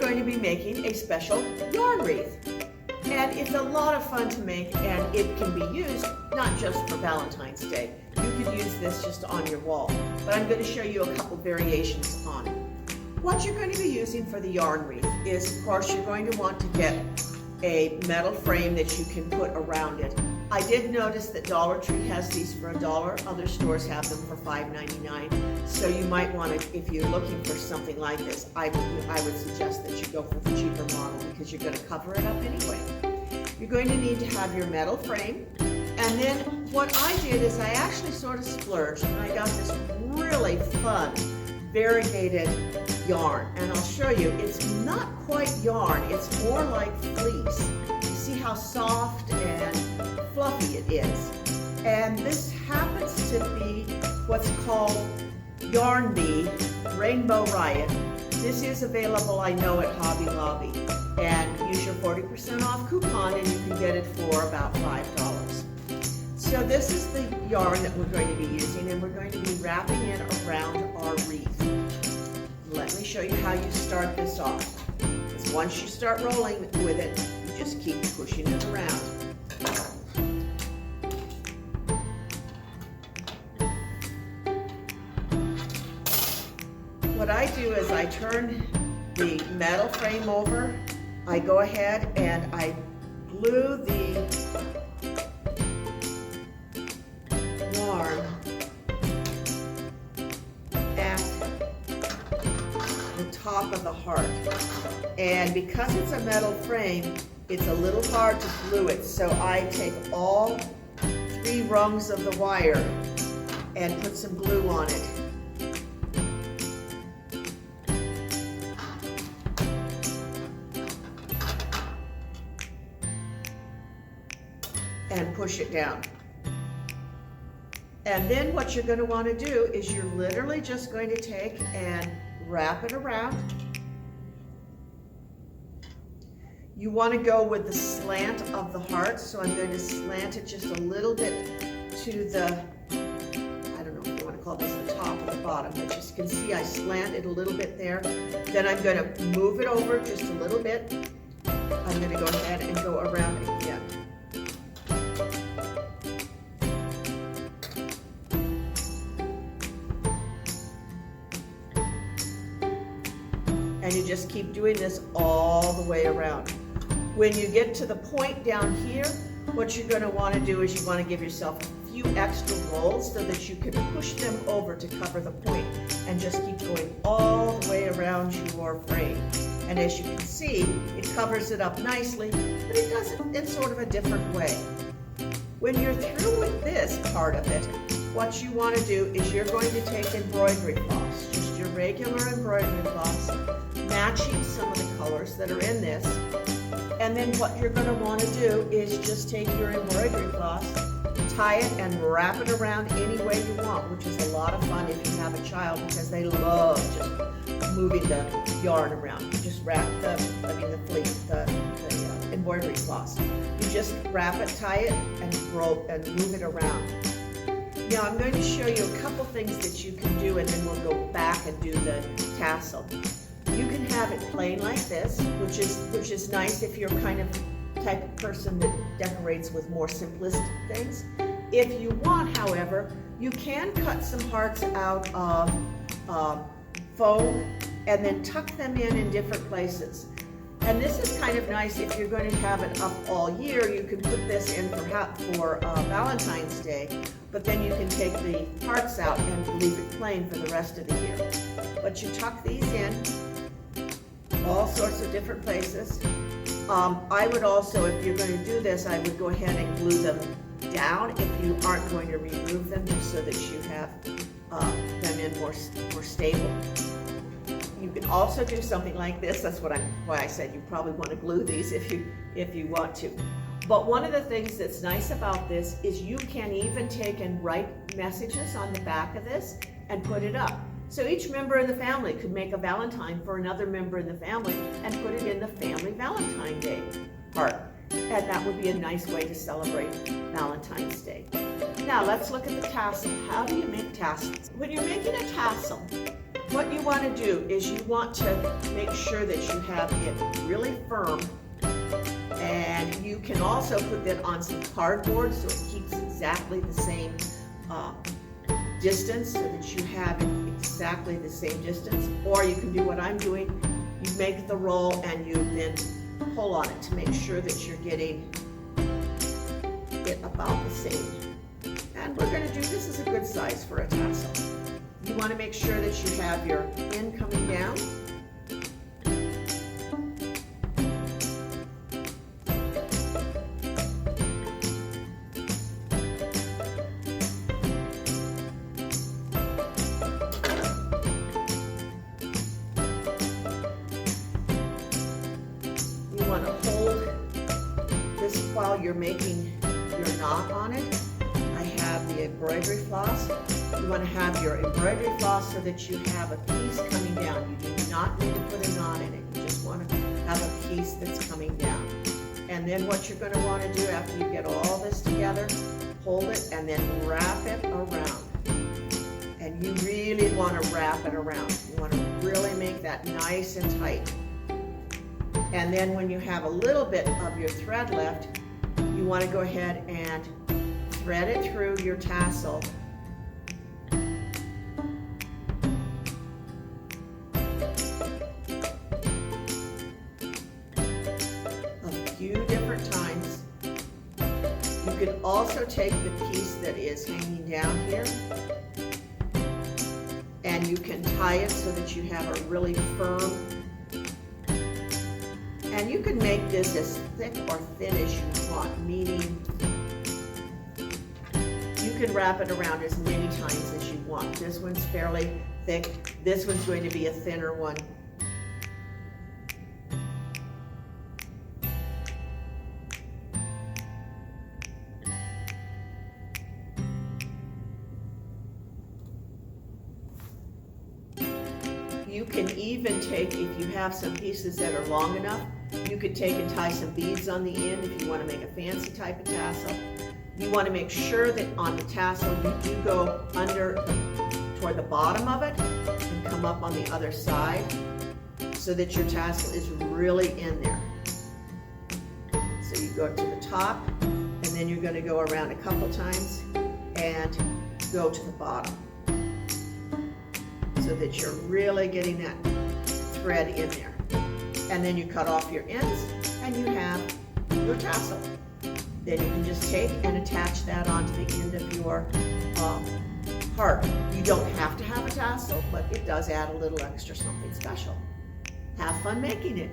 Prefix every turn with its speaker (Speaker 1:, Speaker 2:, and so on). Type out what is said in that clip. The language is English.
Speaker 1: going to be making a special yarn wreath. And it's a lot of fun to make, and it can be used not just for Valentine's Day. You could use this just on your wall, but I'm going to show you a couple variations on it. What you're going to be using for the yarn wreath is, of course, you're going to want to get a metal frame that you can put around it. I did notice that Dollar Tree has these for $1. Other stores have them for $5.99. So you might want to, if you're looking for something like this, I would suggest that you go for the cheaper model because you're going to cover it up anyway. You're going to need to have your metal frame. And then what I did is I actually sort of splurged and I got this really fun variegated yarn. And I'll show you, it's not quite yarn, it's more like fleece. You see how soft and fluffy it is. And this happens to be what's called Yarn Bee Rainbow Riot. This is available, I know, at Hobby Lobby. And use your 40% off coupon and you can get it for about $5. So this is the yarn that we're going to be using, and we're going to be wrapping it around our wreath. Let me show you how you start this off. Because once you start rolling with it, you just keep pushing it around. What I do is I turn the metal frame over, I go ahead and I glue the yarn at the top of the heart. And because it's a metal frame, it's a little hard to glue it, so I take all 3 rungs of the wire and put some glue on it. And push it down. And then what you're going to want to do is you're literally just going to take and wrap it around. You want to go with the slant of the heart, so I'm going to slant it just a little bit to the, I don't know if you want to call this the top or the bottom, but just you can see I slant it a little bit there. Then I'm going to move it over just a little bit. I'm going to go ahead and go around again. And you just keep doing this all the way around. When you get to the point down here, what you're going to want to do is you want to give yourself a few extra rolls so that you can push them over to cover the point, and just keep going all the way around your frame. And as you can see, it covers it up nicely, but it does it in sort of a different way. When you're through with this part of it, what you want to do is you're going to take embroidery floss, just your regular embroidery floss, matching some of the colors that are in this. And then what you're going to want to do is just take your embroidery floss, tie it and wrap it around any way you want, which is a lot of fun if you have a child, because they love just moving the yarn around. You just wrap the embroidery floss. You just wrap it, tie it, and roll and move it around. Now I'm going to show you a couple things that you can do, and then we'll go back and do the tassel. You can have it plain like this, which is nice if you're kind of the type of person that decorates with more simplistic things. If you want, however, you can cut some hearts out of foam and then tuck them in different places. And this is kind of nice if you're going to have it up all year. You can put this in for Valentine's Day, but then you can take the hearts out and leave it plain for the rest of the year. But you tuck these in all sorts of different places. I would also, if you're going to do this, I would go ahead and glue them down if you aren't going to remove them, just so that you have them in more stable. You can also do something like this. That's why I said you probably want to glue these if you want to. But one of the things that's nice about this is you can even take and write messages on the back of this and put it up. So each member in the family could make a Valentine for another member in the family and put it in the family Valentine Day part. And that would be a nice way to celebrate Valentine's Day. Now let's look at the tassel. How do you make tassels? When you're making a tassel, what you want to do is you want to make sure that you have it really firm, and you can also put that on some cardboard so it keeps exactly the same distance, so that you have it exactly the same distance. Or you can do what I'm doing. You make the roll and you then pull on it to make sure that you're getting it about the same. And we're going to do, this is a good size for a tassel. You want to make sure that you have your end coming down. You want to hold this while you're making your knot on it. I have the embroidery floss. You want to have your embroidery floss so that you have a piece coming down. You do not need to put a knot in it. You just want to have a piece that's coming down. And then what you're going to want to do after you get all this together, hold it and then wrap it around. And you really want to wrap it around. You want to really make that nice and tight. And then when you have a little bit of your thread left, you want to go ahead and thread it through your tassel. A few different times. You can also take the piece that is hanging down here and you can tie it so that you have a really firm. And you can make this as thick or thin as you want, meaning you can wrap it around as many times as you want. This one's fairly thick. This one's going to be a thinner one. You can even take, if you have some pieces that are long enough, you could take and tie some beads on the end if you want to make a fancy type of tassel. You want to make sure that on the tassel you do go under toward the bottom of it and come up on the other side so that your tassel is really in there. So you go to the top and then you're going to go around a couple times and go to the bottom so that you're really getting that thread in there. And then you cut off your ends and you have your tassel. Then you can just take and attach that onto the end of your heart. You don't have to have a tassel, but it does add a little extra something special. Have fun making it.